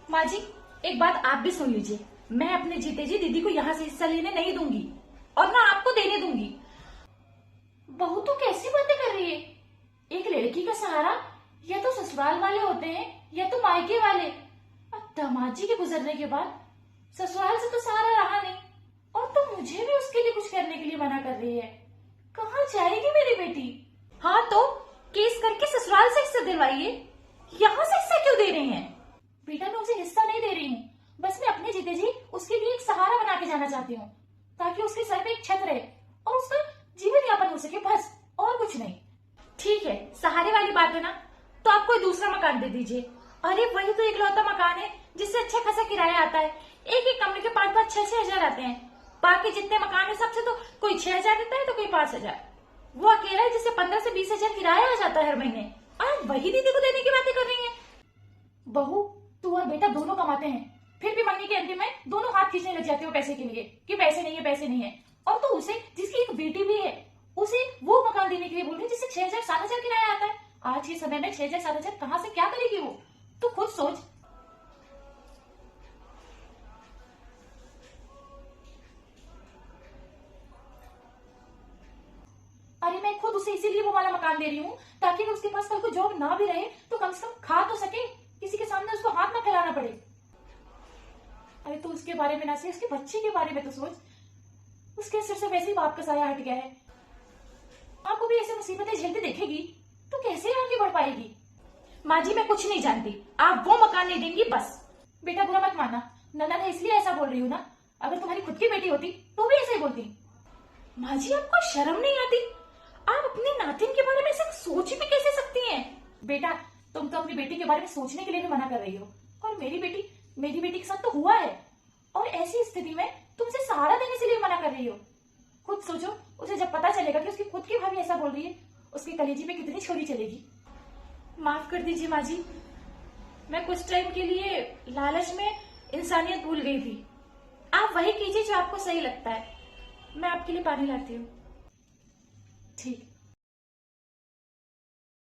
माँ जी, एक बात आप भी सुन लीजिए। मैं अपने जीते जी दीदी को यहाँ से हिस्सा लेने नहीं दूंगी और ना आपको देने दूंगी। बहू तो कैसी बातें कर रही है? एक लड़की का सहारा या तो ससुराल वाले होते हैं या तो मायके वाले। अब दामाद जी के गुजरने के बाद ससुराल से तो सहारा रहा नहीं और तो मुझे भी उसके लिए कुछ करने के लिए मना कर रही है। कहाँ जाएगी मेरी बेटी? हाँ तो केस करके ससुराल से हिस्सा दिलवाइए, यहाँ से हिस्सा क्यों दे रही हैं? बेटा मैं उसे हिस्सा नहीं दे रही हूँ, बस मैं अपने जीते जी उसके लिए एक सहारा बना के जाना चाहती हूँ ताकि उसके सर पे एक छत रहे और उसका जीवन यापन हो सके, बस और कुछ नहीं। ठीक है, सहारे वाली बात है ना, तो आप कोई दूसरा मकान दे दीजिए। अरे वही तो इकलौता मकान है जिससे अच्छा खासा किराया आता है। एक एक कमरे के 5-5, 6-6 हजार आते हैं। बाकी जितने मकान है सबसे तो कोई 6 हजार देता है तो कोई 5 हजार। वो अकेला है जिससे 15 से 20 हजार किराया आ जाता है हर महीने, और वही दीदी को देने की बातें कर रही है। बहू, तू और बेटा दोनों कमाते हैं, फिर भी महीने के अंतिम में दोनों हाथ खींचने लग जाते हो पैसे के लिए कि पैसे नहीं है, पैसे नहीं है। और तो उसे, जिसकी एक बेटी भी है, उसे वो मकान देने के लिए बोल रही है जिससे 6 हजार 7 हजार किराया आता है। आज के समय में 6 हजार 7 हजार कहाँ से क्या करेगी वो? तू खुद सोच। अरे मैं खुद उसे इसीलिए वो वाला मकान दे रही हूँ ताकि अगर उसके पास कल को जॉब ना भी रहे तो कम से कम खा तो सके, किसी के सामने उसको हाथ ना फैलाना पड़े। अरे तू उसके बारे में ना सोच, उसके बच्चे के बारे में तो सोच। उसके सिर से वैसे ही बाप का साया हट गया है। आपको भी ऐसे मुसीबतें झेलते देखेगी तो कैसे आगे बढ़ पाएगी? माँ जी मैं कुछ नहीं जानती, आप वो मकान नहीं देंगी बस। बेटा बुरा मत मानना, नन्ना ने इसलिए ऐसा बोल रही हूँ ना, अगर तुम्हारी खुद की बेटी होती तो भी ऐसे ही बोलती। माँ जी आपको शर्म नहीं आती? आप अपने नातिन के बारे में ऐसे सोच भी कैसे सकती हैं? बेटा तुम तो अपनी बेटी के बारे में सोचने के लिए भी मना कर रही हो, और मेरी बेटी के साथ तो हुआ है, और ऐसी स्थिति में तुमसे सहारा देने से लिए मना कर रही हो। खुद सोचो, उसे जब पता चलेगा कि उसकी खुद की भाभी ऐसा बोल रही है, उसके कलेजी पे कितनी छोरी चलेगी। माफ कर दीजिए माँ जी, मैं कुछ टाइम के लिए लालच में इंसानियत भूल गई थी। आप वही कीजिए जो आपको सही लगता है। मैं आपके लिए पानी लाती हूँ। ठीक।